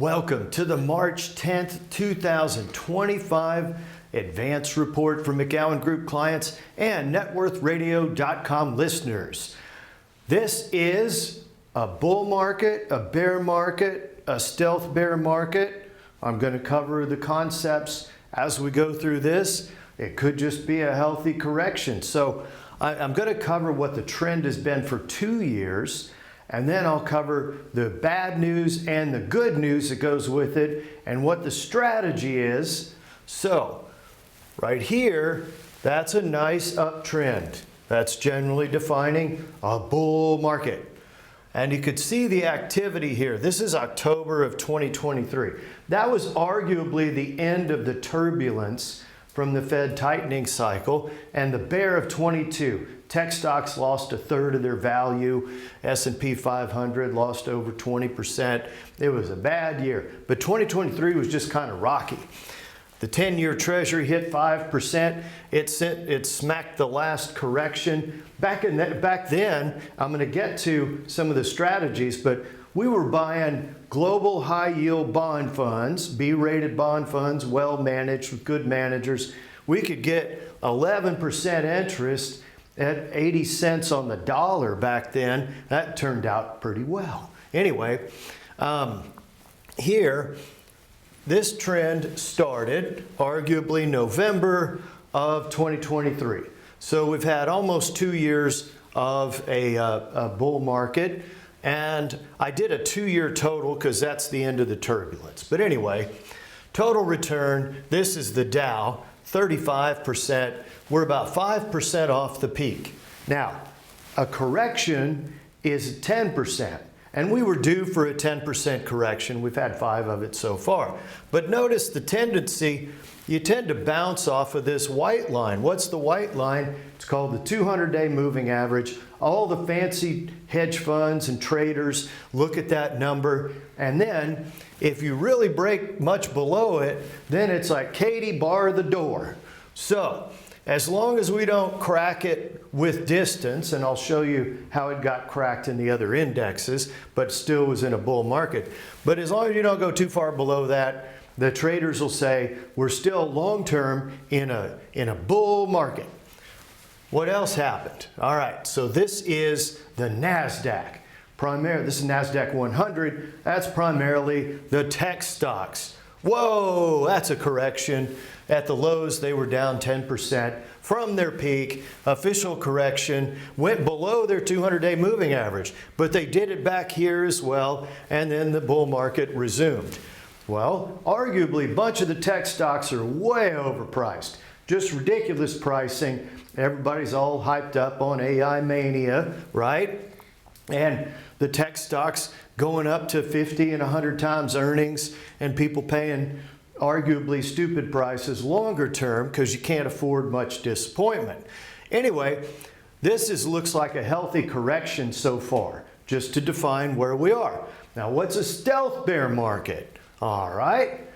Welcome to the March 10th, 2025 Advance Report for McGowanGroup clients and NetWorthRadio.com listeners. This is a bull market, a bear market, a stealth bear market. I'm going to cover the concepts as we go through this. It could just be a healthy correction. So I'm going to cover what the trend has been for 2 years. And then I'll cover the bad news and the good news that goes with it and what the strategy is. So right here, that's a nice uptrend. That's generally defining a bull market. And you could see the activity here. This is October of 2023. That was arguably the end of the turbulence from the Fed tightening cycle and the bear of 22. Tech stocks lost a third of their value. S&P 500 lost over 20%. It was a bad year, but 2023 was just kind of rocky. The 10-year Treasury hit 5%. It smacked the last correction. Back then, I'm going to get to some of the strategies, but we were buying global high-yield bond funds, B-rated bond funds, well managed with good managers. We could get 11% interest at 80 cents on the dollar back then. That turned out pretty well. Anyway, here, this trend started arguably November of 2023. So we've had almost 2 years of a bull market. And I did a 2-year total because that's the end of the turbulence. But anyway, total return, this is the Dow, 35%. We're about 5% off the peak. Now, a correction is 10%. And we were due for a 10% correction. We've had 5 of it so far. But notice the tendency, you tend to bounce off of this white line. What's the white line? It's called the 200-day moving average. All the fancy hedge funds and traders look at that number. And then if you really break much below it, then it's like, Katie, bar the door. So as long as we don't crack it with distance, and I'll show you how it got cracked in the other indexes, but still was in a bull market. But as long as you don't go too far below that, the traders will say, we're still long-term in a bull market. What else happened? All right, so this is the NASDAQ. This is NASDAQ 100. That's primarily the tech stocks. Whoa, that's a correction. At the lows, they were down 10% from their peak. Official correction went below their 200-day moving average, but they did it back here as well, and then the bull market resumed. Well, arguably, a bunch of the tech stocks are way overpriced. Just ridiculous pricing. Everybody's all hyped up on AI mania, right? And the tech stocks going up to 50 and 100 times earnings, and people paying arguably stupid prices longer term because you can't afford much disappointment. Anyway, this looks like a healthy correction so far, just to define where we are. Now, what's a stealth bear market? All right.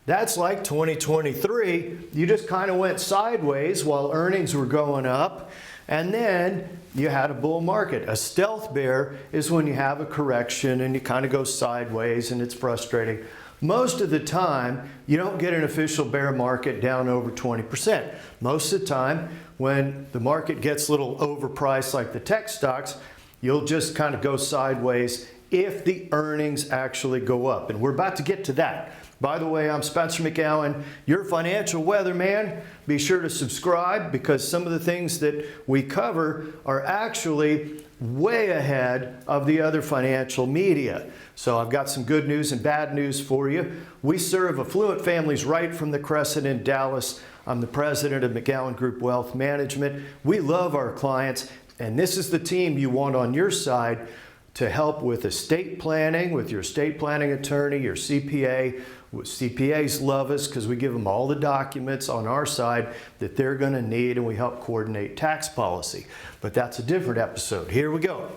That's like 2023. You just kind of went sideways while earnings were going up, and then you had a bull market. A stealth bear is when you have a correction and you kind of go sideways and it's frustrating. Most of the time, you don't get an official bear market down over 20%. Most of the time, when the market gets a little overpriced like the tech stocks, you'll just kind of go sideways if the earnings actually go up. And we're about to get to that. By the way, I'm Spencer McGowan, your financial weatherman. Be sure to subscribe because some of the things that we cover are actually way ahead of the other financial media. So I've got some good news and bad news for you. We serve affluent families right from the Crescent in Dallas. I'm the president of McGowanGroup Wealth Management. We love our clients, and this is the team you want on your side to help with estate planning, with your estate planning attorney, your CPA. CPAs love us because we give them all the documents on our side that they're going to need, and we help coordinate tax policy. But that's a different episode. Here we go.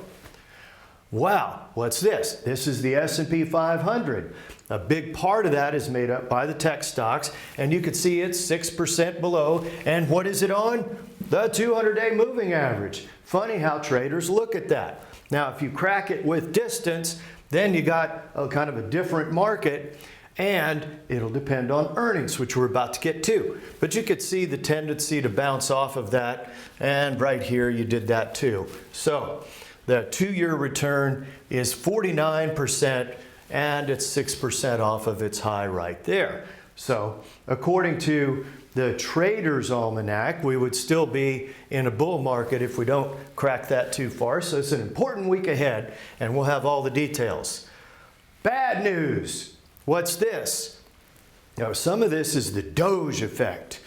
Wow, what's this? This is the S&P 500. A big part of that is made up by the tech stocks, and you can see it's 6% below. And what is it on? The 200-day moving average. Funny how traders look at that. Now, if you crack it with distance, Then you got a kind of a different market, and it'll depend on earnings, which we're about to get to. But you could see the tendency to bounce off of that, and right here you did that too. So the 2-year return is 49%, and it's 6% off of its high right there. So according to the Trader's Almanac, we would still be in a bull market if we don't crack that too far. So it's an important week ahead, and we'll have all the details. Bad news. What's this? Now, some of this is the Doge effect.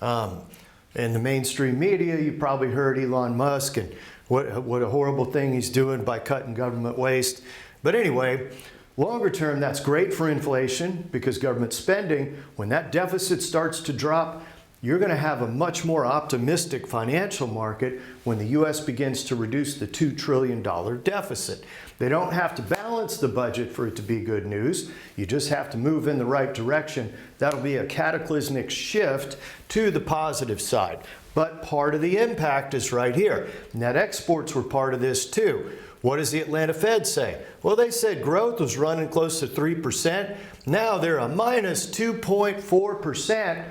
In the mainstream media, you probably heard Elon Musk and what a horrible thing he's doing by cutting government waste. But anyway, longer term, that's great for inflation because government spending, when that deficit starts to drop, you're going to have a much more optimistic financial market when the U.S. begins to reduce the $2 trillion deficit. They don't have to balance the budget for it to be good news. You just have to move in the right direction. That'll be a cataclysmic shift to the positive side. But part of the impact is right here. Net exports were part of this too. What does the Atlanta Fed say? Well, they said growth was running close to 3%. Now they're a minus 2.4%.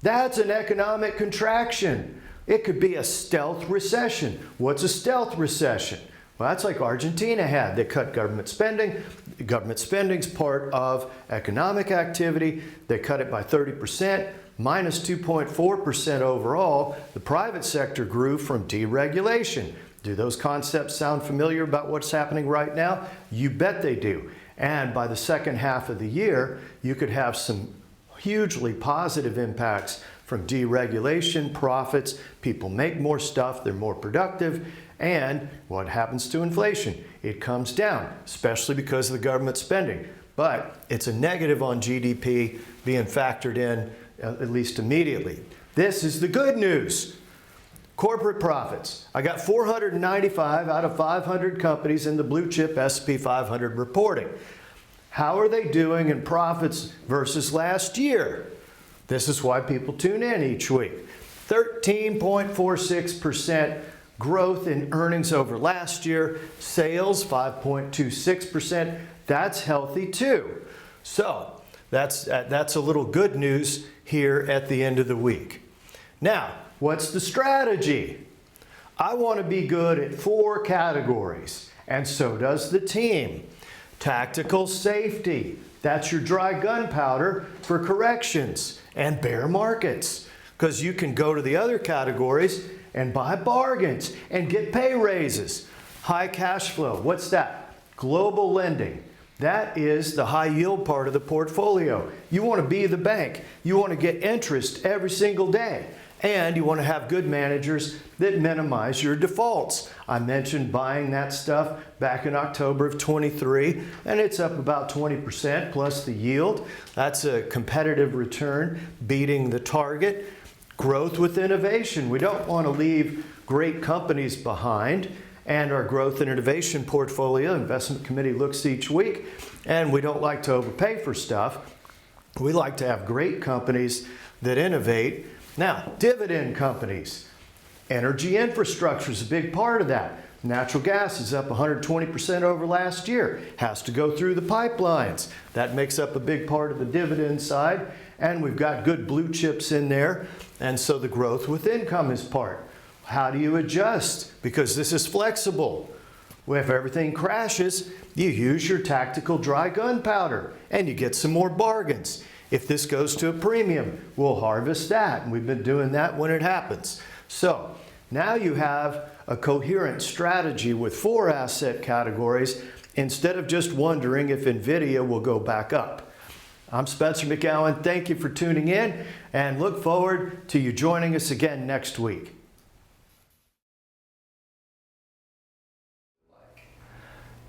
That's an economic contraction. It could be a stealth recession. What's a stealth recession? Well, that's like Argentina had. They cut government spending. Government spending's part of economic activity. They cut it by 30%, minus 2.4% overall. The private sector grew from deregulation. Do those concepts sound familiar about what's happening right now? You bet they do. And by the second half of the year, you could have some hugely positive impacts from deregulation, profits, people make more stuff, they're more productive, and what happens to inflation? It comes down, especially because of the government spending. But it's a negative on GDP being factored in at least immediately. This is the good news. Corporate profits. I got 495 out of 500 companies in the blue chip S&P 500 reporting. How are they doing in profits versus last year? This is why people tune in each week. 13.46% growth in earnings over last year. Sales, 5.26%. That's healthy too. So that's a little good news here at the end of the week. Now, what's the strategy? I want to be good at 4 categories, and so does the team. Tactical safety, that's your dry gunpowder for corrections and bear markets, because you can go to the other categories and buy bargains and get pay raises. High cash flow, what's that? Global lending. That is the high yield part of the portfolio. You want to be the bank. You want to get interest every single day. And you want to have good managers that minimize your defaults. I mentioned buying that stuff back in October of 23, and it's up about 20% plus the yield. That's a competitive return, beating the target. Growth with innovation. We don't want to leave great companies behind. And our growth and innovation portfolio, investment committee looks each week, and we don't like to overpay for stuff. We like to have great companies that innovate. Now, dividend companies. Energy infrastructure is a big part of that. Natural gas is up 120% over last year. Has to go through the pipelines. That makes up a big part of the dividend side. And we've got good blue chips in there. And so the growth with income is part. How do you adjust? Because this is flexible. Well, if everything crashes, you use your tactical dry gunpowder and you get some more bargains. If this goes to a premium, we'll harvest that. And we've been doing that when it happens. So now you have a coherent strategy with 4 asset categories instead of just wondering if NVIDIA will go back up. I'm Spencer McGowan. Thank you for tuning in and look forward to you joining us again next week.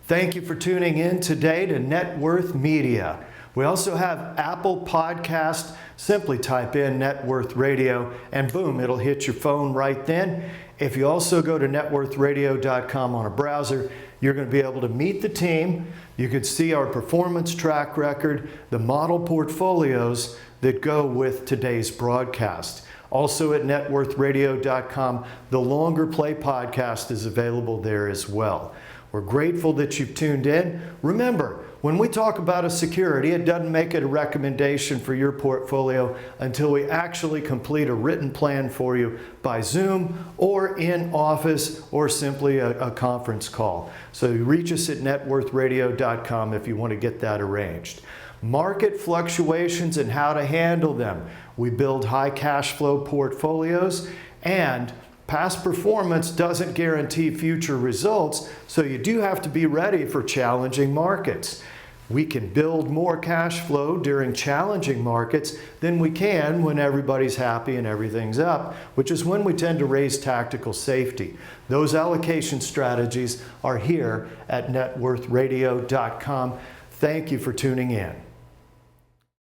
Thank you for tuning in today to Net Worth Media. We also have Apple Podcast. Simply type in Net Worth Radio and boom, it'll hit your phone right then. If you also go to networthradio.com on a browser, you're going to be able to meet the team. You can see our performance track record, the model portfolios that go with today's broadcast. Also at networthradio.com, the longer play podcast is available there as well. We're grateful that you've tuned in. Remember, when we talk about a security, it doesn't make it a recommendation for your portfolio until we actually complete a written plan for you by Zoom or in office or simply a conference call. So you reach us at networthradio.com if you want to get that arranged. Market fluctuations and how to handle them. We build high cash flow portfolios, and past performance doesn't guarantee future results, so you do have to be ready for challenging markets. We can build more cash flow during challenging markets than we can when everybody's happy and everything's up, which is when we tend to raise tactical safety. Those allocation strategies are here at networthradio.com. Thank you for tuning in.